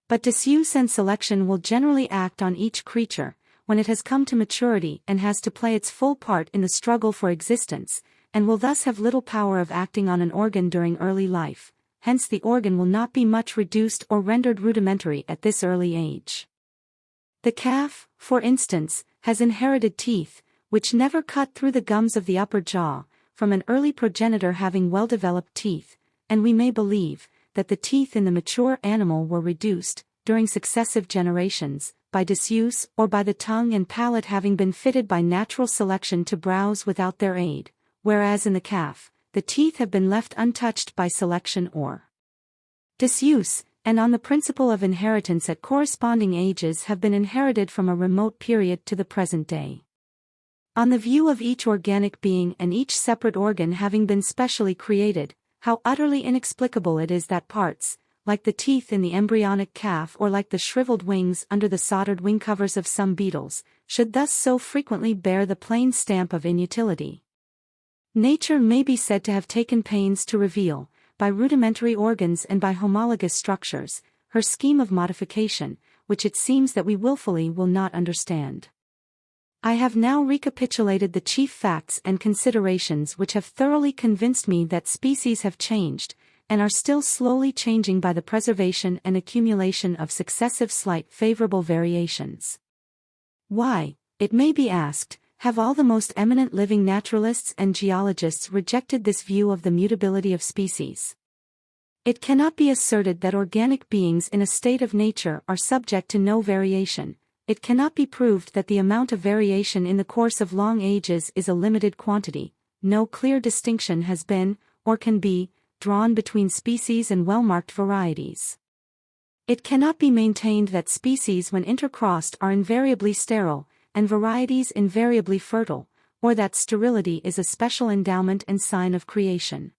Speaker 1: But disuse and selection will generally act on each creature, when it has come to maturity and has to play its full part in the struggle for existence, and will thus have little power of acting on an organ during early life, hence the organ will not be much reduced or rendered rudimentary at this early age. The calf, for instance, has inherited teeth, which never cut through the gums of the upper jaw, from an early progenitor having well-developed teeth, and we may believe that the teeth in the mature animal were reduced, during successive generations, by disuse or by the tongue and palate having been fitted by natural selection to browse without their aid, whereas in the calf, the teeth have been left untouched by selection or disuse, and on the principle of inheritance at corresponding ages have been inherited from a remote period to the present day. On the view of each organic being and each separate organ having been specially created, how utterly inexplicable it is that parts, like the teeth in the embryonic calf or like the shriveled wings under the soldered wing covers of some beetles, should thus so frequently bear the plain stamp of inutility. Nature may be said to have taken pains to reveal, by rudimentary organs and by homologous structures, her scheme of modification, which it seems that we willfully will not understand. I have now recapitulated the chief facts and considerations which have thoroughly convinced me that species have changed, and are still slowly changing by the preservation and accumulation of successive slight favorable variations. Why, it may be asked, have all the most eminent living naturalists and geologists rejected this view of the mutability of species? It cannot be asserted that organic beings in a state of nature are subject to no variation. It cannot be proved that the amount of variation in the course of long ages is a limited quantity. No clear distinction has been, or can be, drawn between species and well-marked varieties. It cannot be maintained that species when intercrossed are invariably sterile, and varieties invariably fertile, or that sterility is a special endowment and sign of creation.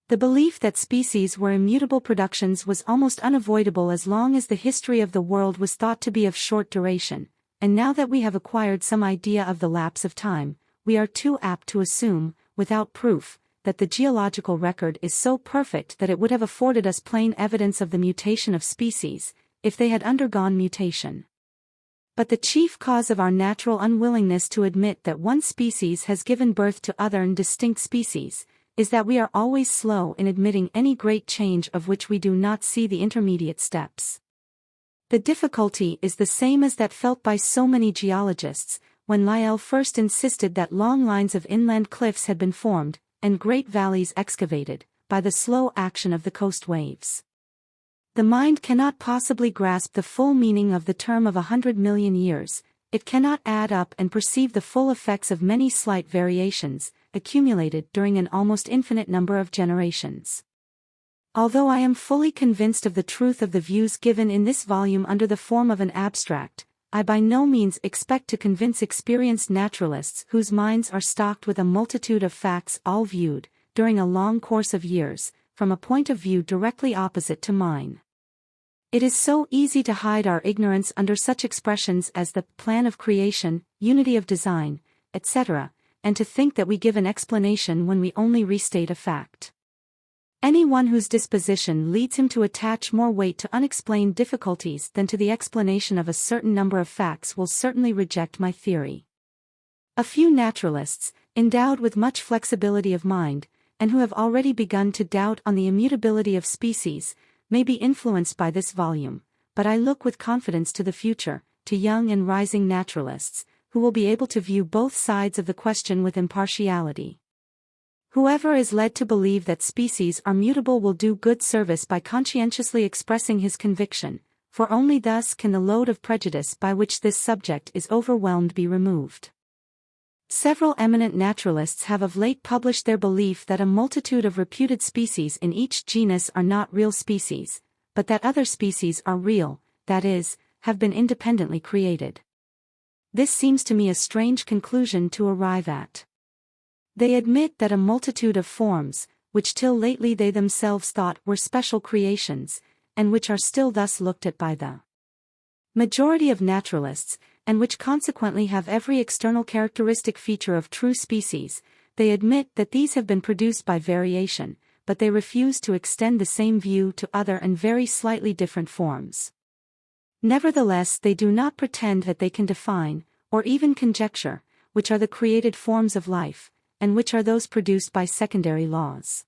Speaker 1: The belief that species were immutable productions was almost unavoidable as long as the history of the world was thought to be of short duration, and now that we have acquired some idea of the lapse of time, we are too apt to assume, without proof, that the geological record is so perfect that it would have afforded us plain evidence of the mutation of species, if they had undergone mutation. But the chief cause of our natural unwillingness to admit that one species has given birth to other and distinct species, is that we are always slow in admitting any great change of which we do not see the intermediate steps. The difficulty is the same as that felt by so many geologists, when Lyell first insisted that long lines of inland cliffs had been formed, and great valleys excavated, by the slow action of the coast waves. The mind cannot possibly grasp the full meaning of the term of 100 million years, it cannot add up and perceive the full effects of many slight variations, accumulated during an almost infinite number of generations. Although I am fully convinced of the truth of the views given in this volume under the form of an abstract, I by no means expect to convince experienced naturalists whose minds are stocked with a multitude of facts all viewed, during a long course of years, from a point of view directly opposite to mine. It is so easy to hide our ignorance under such expressions as the plan of creation, unity of design, etc., and to think that we give an explanation when we only restate a fact. Anyone whose disposition leads him to attach more weight to unexplained difficulties than to the explanation of a certain number of facts will certainly reject my theory. A few naturalists, endowed with much flexibility of mind, and who have already begun to doubt on the immutability of species, may be influenced by this volume, but I look with confidence to the future, to young and rising naturalists, who will be able to view both sides of the question with impartiality. Whoever is led to believe that species are mutable will do good service by conscientiously expressing his conviction, for only thus can the load of prejudice by which this subject is overwhelmed be removed. Several eminent naturalists have of late published their belief that a multitude of reputed species in each genus are not real species, but that other species are real, that is, have been independently created. This seems to me a strange conclusion to arrive at. They admit that a multitude of forms, which till lately they themselves thought were special creations, and which are still thus looked at by the majority of naturalists, and which consequently have every external characteristic feature of true species, they admit that these have been produced by variation, but they refuse to extend the same view to other and very slightly different forms. Nevertheless, they do not pretend that they can define, or even conjecture, which are the created forms of life, and which are those produced by secondary laws.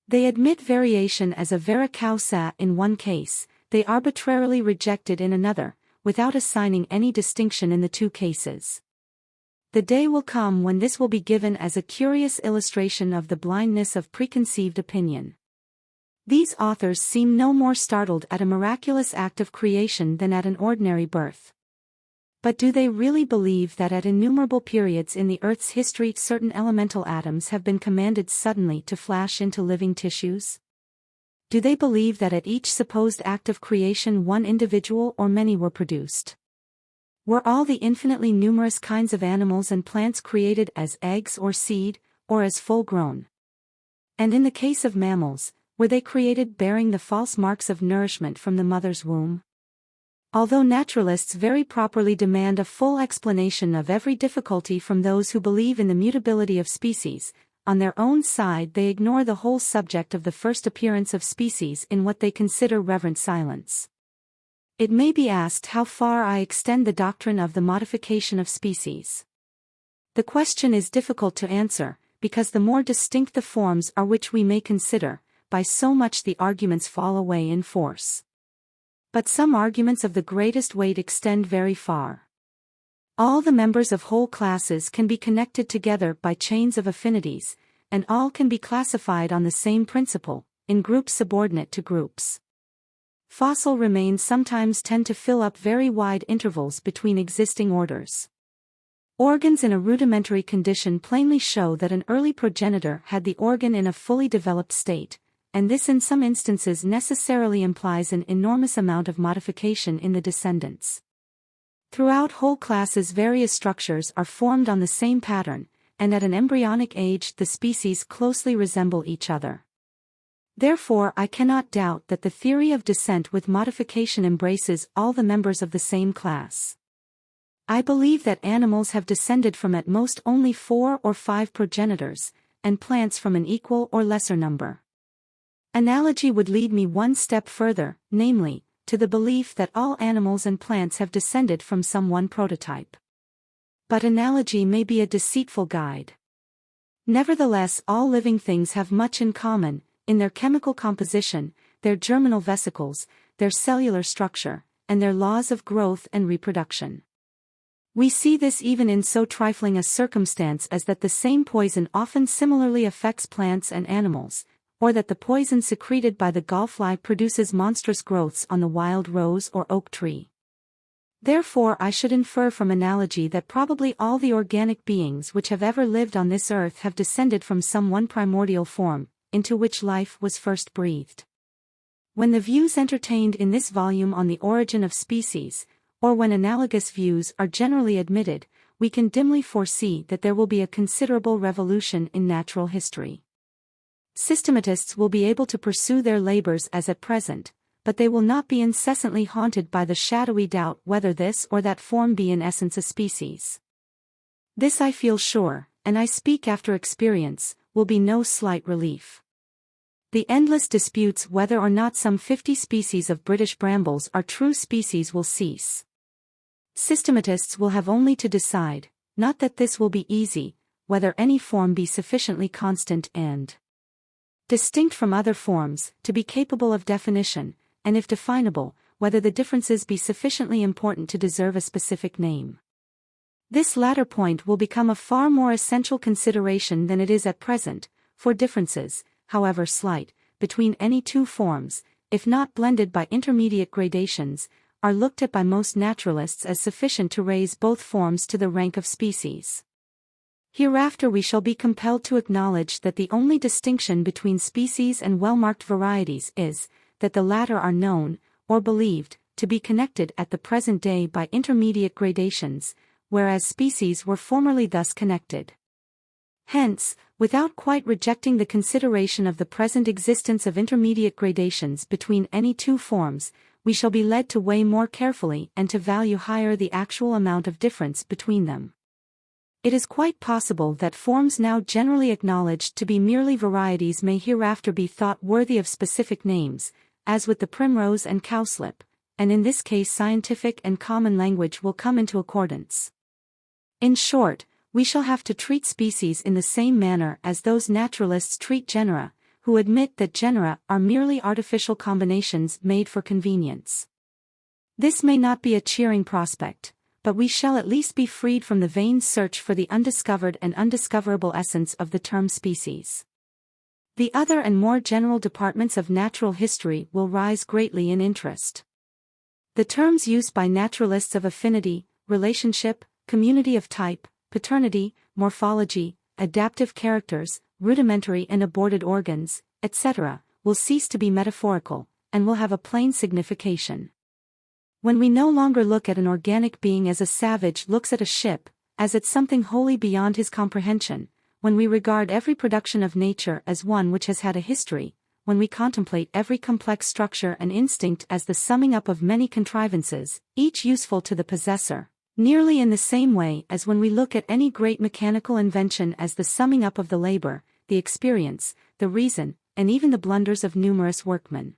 Speaker 1: They admit variation as a vera causa in one case, they arbitrarily reject it in another, without assigning any distinction in the two cases. The day will come when this will be given as a curious illustration of the blindness of preconceived opinion. These authors seem no more startled at a miraculous act of creation than at an ordinary birth. But do they really believe that at innumerable periods in the Earth's history certain elemental atoms have been commanded suddenly to flash into living tissues? Do they believe that at each supposed act of creation one individual or many were produced? Were all the infinitely numerous kinds of animals and plants created as eggs or seed, or as full-grown? And in the case of mammals, were they created bearing the false marks of nourishment from the mother's womb? Although naturalists very properly demand a full explanation of every difficulty from those who believe in the mutability of species, on their own side they ignore the whole subject of the first appearance of species in what they consider reverent silence. It may be asked how far I extend the doctrine of the modification of species. The question is difficult to answer, because the more distinct the forms are which we may consider, by so much the arguments fall away in force. But some arguments of the greatest weight extend very far. All the members of whole classes can be connected together by chains of affinities, and all can be classified on the same principle, in groups subordinate to groups. Fossil remains sometimes tend to fill up very wide intervals between existing orders. Organs in a rudimentary condition plainly show that an early progenitor had the organ in a fully developed state, and this in some instances necessarily implies an enormous amount of modification in the descendants. Throughout whole classes various structures are formed on the same pattern, and at an embryonic age the species closely resemble each other. Therefore I cannot doubt that the theory of descent with modification embraces all the members of the same class. I believe that animals have descended from at most only 4 or 5 progenitors, and plants from an equal or lesser number. Analogy would lead me one step further, namely, to the belief that all animals and plants have descended from some one prototype. But analogy may be a deceitful guide. Nevertheless, all living things have much in common, in their chemical composition, their germinal vesicles, their cellular structure, and their laws of growth and reproduction. We see this even in so trifling a circumstance as that the same poison often similarly affects plants and animals, or that the poison secreted by the gallfly produces monstrous growths on the wild rose or oak tree. Therefore I should infer from analogy that probably all the organic beings which have ever lived on this earth have descended from some one primordial form, into which life was first breathed. When the views entertained in this volume on the origin of species, or when analogous views are generally admitted, we can dimly foresee that there will be a considerable revolution in natural history. Systematists will be able to pursue their labors as at present, but they will not be incessantly haunted by the shadowy doubt whether this or that form be in essence a species. This I feel sure, and I speak after experience, will be no slight relief. The endless disputes whether or not some 50 species of British brambles are true species will cease. Systematists will have only to decide, not that this will be easy, whether any form be sufficiently constant and distinct from other forms, to be capable of definition, and if definable, whether the differences be sufficiently important to deserve a specific name. This latter point will become a far more essential consideration than it is at present, for differences, however slight, between any two forms, if not blended by intermediate gradations, are looked at by most naturalists as sufficient to raise both forms to the rank of species. Hereafter we shall be compelled to acknowledge that the only distinction between species and well-marked varieties is, that the latter are known, or believed, to be connected at the present day by intermediate gradations, whereas species were formerly thus connected. Hence, without quite rejecting the consideration of the present existence of intermediate gradations between any two forms, we shall be led to weigh more carefully and to value higher the actual amount of difference between them. It is quite possible that forms now generally acknowledged to be merely varieties may hereafter be thought worthy of specific names, as with the primrose and cowslip, and in this case scientific and common language will come into accordance. In short, we shall have to treat species in the same manner as those naturalists treat genera, who admit that genera are merely artificial combinations made for convenience. This may not be a cheering prospect, but we shall at least be freed from the vain search for the undiscovered and undiscoverable essence of the term species. The other and more general departments of natural history will rise greatly in interest. The terms used by naturalists of affinity, relationship, community of type, paternity, morphology, adaptive characters, rudimentary and aborted organs, etc., will cease to be metaphorical, and will have a plain signification. When we no longer look at an organic being as a savage looks at a ship, as at something wholly beyond his comprehension, when we regard every production of nature as one which has had a history, when we contemplate every complex structure and instinct as the summing up of many contrivances, each useful to the possessor, nearly in the same way as when we look at any great mechanical invention as the summing up of the labor, the experience, the reason, and even the blunders of numerous workmen.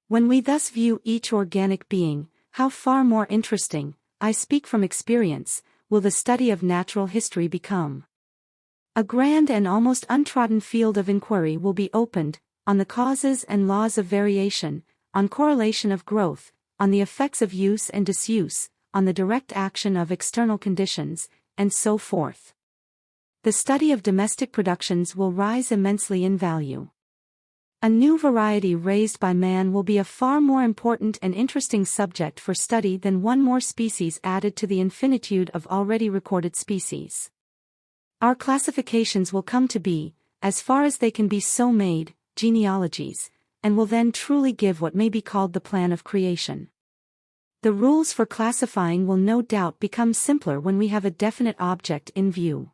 Speaker 1: When we thus view each organic being, how far more interesting, I speak from experience, will the study of natural history become. A grand and almost untrodden field of inquiry will be opened, on the causes and laws of variation, on correlation of growth, on the effects of use and disuse, on the direct action of external conditions, and so forth. The study of domestic productions will rise immensely in value. A new variety raised by man will be a far more important and interesting subject for study than one more species added to the infinitude of already recorded species. Our classifications will come to be, as far as they can be so made, genealogies, and will then truly give what may be called the plan of creation. The rules for classifying will no doubt become simpler when we have a definite object in view.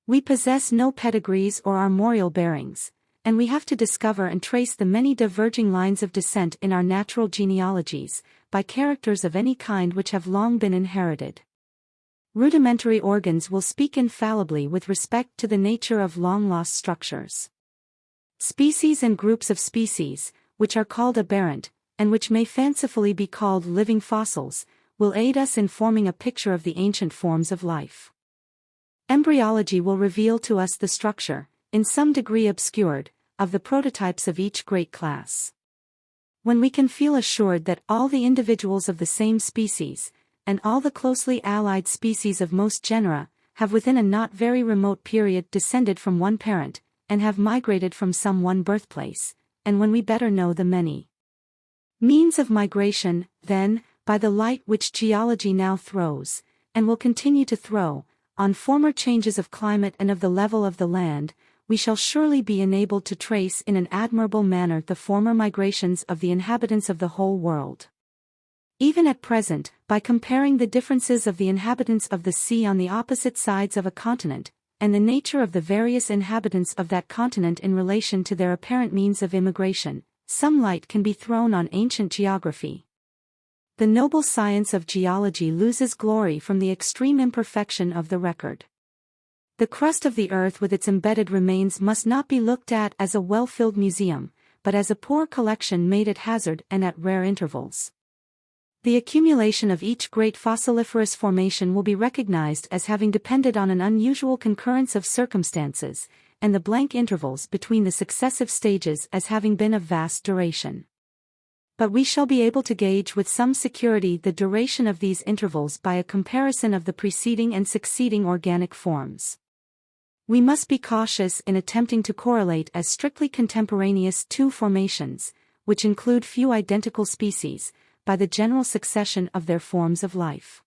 Speaker 1: We possess no pedigrees or armorial bearings, and we have to discover and trace the many diverging lines of descent in our natural genealogies, by characters of any kind which have long been inherited. Rudimentary organs will speak infallibly with respect to the nature of long-lost structures. Species and groups of species, which are called aberrant, and which may fancifully be called living fossils, will aid us in forming a picture of the ancient forms of life. Embryology will reveal to us the structure, in some degree obscured, of the prototypes of each great class. When we can feel assured that all the individuals of the same species, and all the closely allied species of most genera, have within a not very remote period descended from one parent, and have migrated from some one birthplace, and when we better know the many means of migration, then, by the light which geology now throws, and will continue to throw, on former changes of climate and of the level of the land, we shall surely be enabled to trace in an admirable manner the former migrations of the inhabitants of the whole world. Even at present, by comparing the differences of the inhabitants of the sea on the opposite sides of a continent, and the nature of the various inhabitants of that continent in relation to their apparent means of immigration, some light can be thrown on ancient geography. The noble science of geology loses glory from the extreme imperfection of the record. The crust of the earth with its embedded remains must not be looked at as a well-filled museum, but as a poor collection made at hazard and at rare intervals. The accumulation of each great fossiliferous formation will be recognized as having depended on an unusual concurrence of circumstances, and the blank intervals between the successive stages as having been of vast duration. But we shall be able to gauge with some security the duration of these intervals by a comparison of the preceding and succeeding organic forms. We must be cautious in attempting to correlate as strictly contemporaneous two formations, which include few identical species, by the general succession of their forms of life.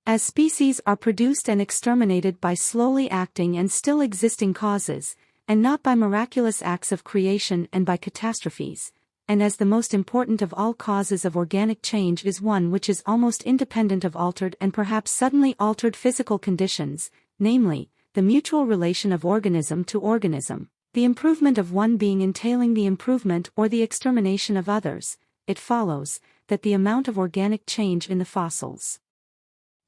Speaker 1: As species are produced and exterminated by slowly acting and still existing causes, and not by miraculous acts of creation and by catastrophes, and as the most important of all causes of organic change is one which is almost independent of altered and perhaps suddenly altered physical conditions, namely, the mutual relation of organism to organism, the improvement of one being entailing the improvement or the extermination of others, it follows that the amount of organic change in the fossils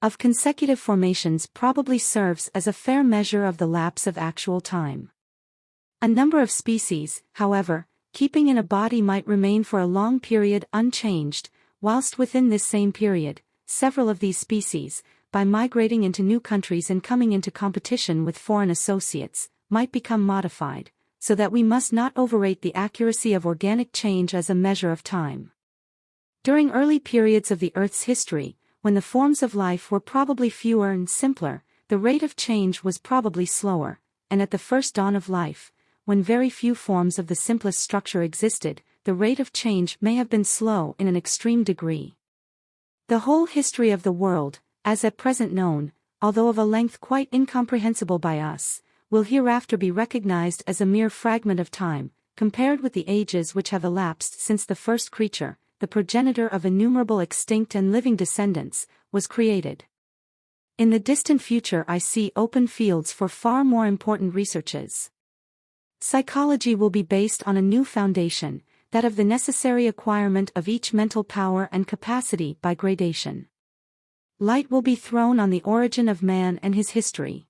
Speaker 1: of consecutive formations probably serves as a fair measure of the lapse of actual time. A number of species, however, keeping in a body might remain for a long period unchanged, whilst within this same period, several of these species, by migrating into new countries and coming into competition with foreign associates, might become modified, so that we must not overrate the accuracy of organic change as a measure of time. During early periods of the Earth's history, when the forms of life were probably fewer and simpler, the rate of change was probably slower, and at the first dawn of life, when very few forms of the simplest structure existed, the rate of change may have been slow in an extreme degree. The whole history of the world, as at present known, although of a length quite incomprehensible by us, will hereafter be recognized as a mere fragment of time, compared with the ages which have elapsed since the first creature, the progenitor of innumerable extinct and living descendants, was created. In the distant future I see open fields for far more important researches. Psychology will be based on a new foundation, that of the necessary acquirement of each mental power and capacity by gradation. Light will be thrown on the origin of man and his history.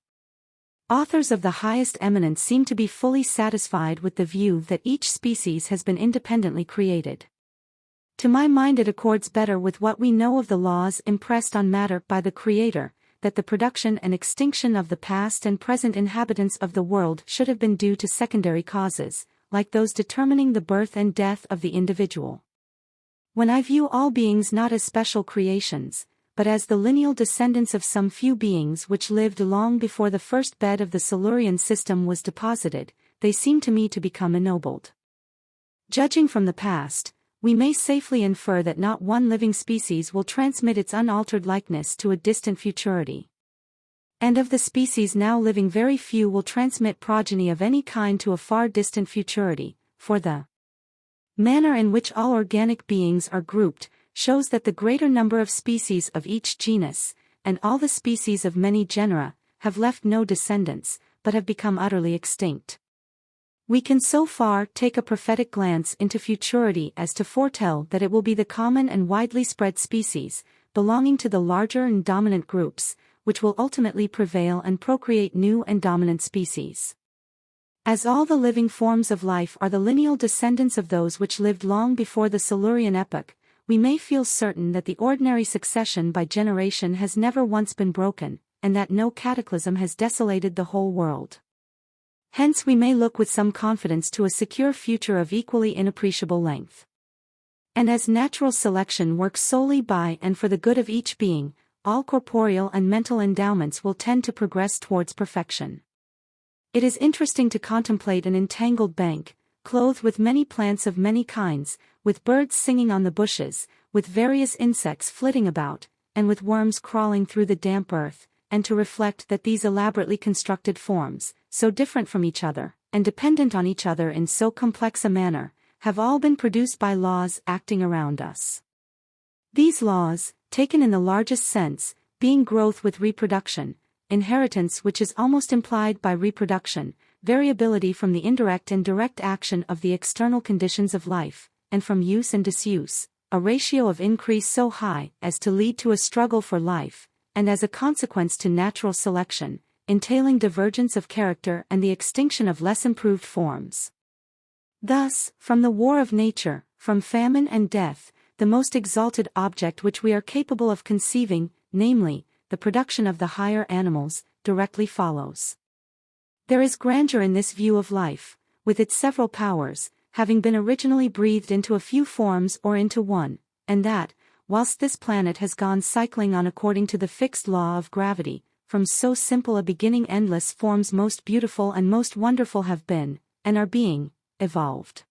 Speaker 1: Authors of the highest eminence seem to be fully satisfied with the view that each species has been independently created. To my mind it accords better with what we know of the laws impressed on matter by the Creator, that the production and extinction of the past and present inhabitants of the world should have been due to secondary causes, like those determining the birth and death of the individual. When I view all beings not as special creations, but as the lineal descendants of some few beings which lived long before the first bed of the Silurian system was deposited, they seem to me to become ennobled. Judging from the past, we may safely infer that not one living species will transmit its unaltered likeness to a distant futurity. And of the species now living very few will transmit progeny of any kind to a far distant futurity, for the manner in which all organic beings are grouped shows that the greater number of species of each genus, and all the species of many genera, have left no descendants, but have become utterly extinct. We can so far take a prophetic glance into futurity as to foretell that it will be the common and widely spread species, belonging to the larger and dominant groups, which will ultimately prevail and procreate new and dominant species. As all the living forms of life are the lineal descendants of those which lived long before the Silurian epoch, we may feel certain that the ordinary succession by generation has never once been broken, and that no cataclysm has desolated the whole world. Hence we may look with some confidence to a secure future of equally inappreciable length. And as natural selection works solely by and for the good of each being, all corporeal and mental endowments will tend to progress towards perfection. It is interesting to contemplate an entangled bank, clothed with many plants of many kinds, with birds singing on the bushes, with various insects flitting about, and with worms crawling through the damp earth, and to reflect that these elaborately constructed forms, so different from each other, and dependent on each other in so complex a manner, have all been produced by laws acting around us. These laws, taken in the largest sense, being growth with reproduction, inheritance which is almost implied by reproduction, variability from the indirect and direct action of the external conditions of life, and from use and disuse, a ratio of increase so high as to lead to a struggle for life, and as a consequence to natural selection, entailing divergence of character and the extinction of less improved forms. Thus, from the war of nature, from famine and death, the most exalted object which we are capable of conceiving, namely, the production of the higher animals, directly follows. There is grandeur in this view of life, with its several powers, having been originally breathed into a few forms or into one, and that, whilst this planet has gone cycling on according to the fixed law of gravity, from so simple a beginning endless forms most beautiful and most wonderful have been, and are being, evolved.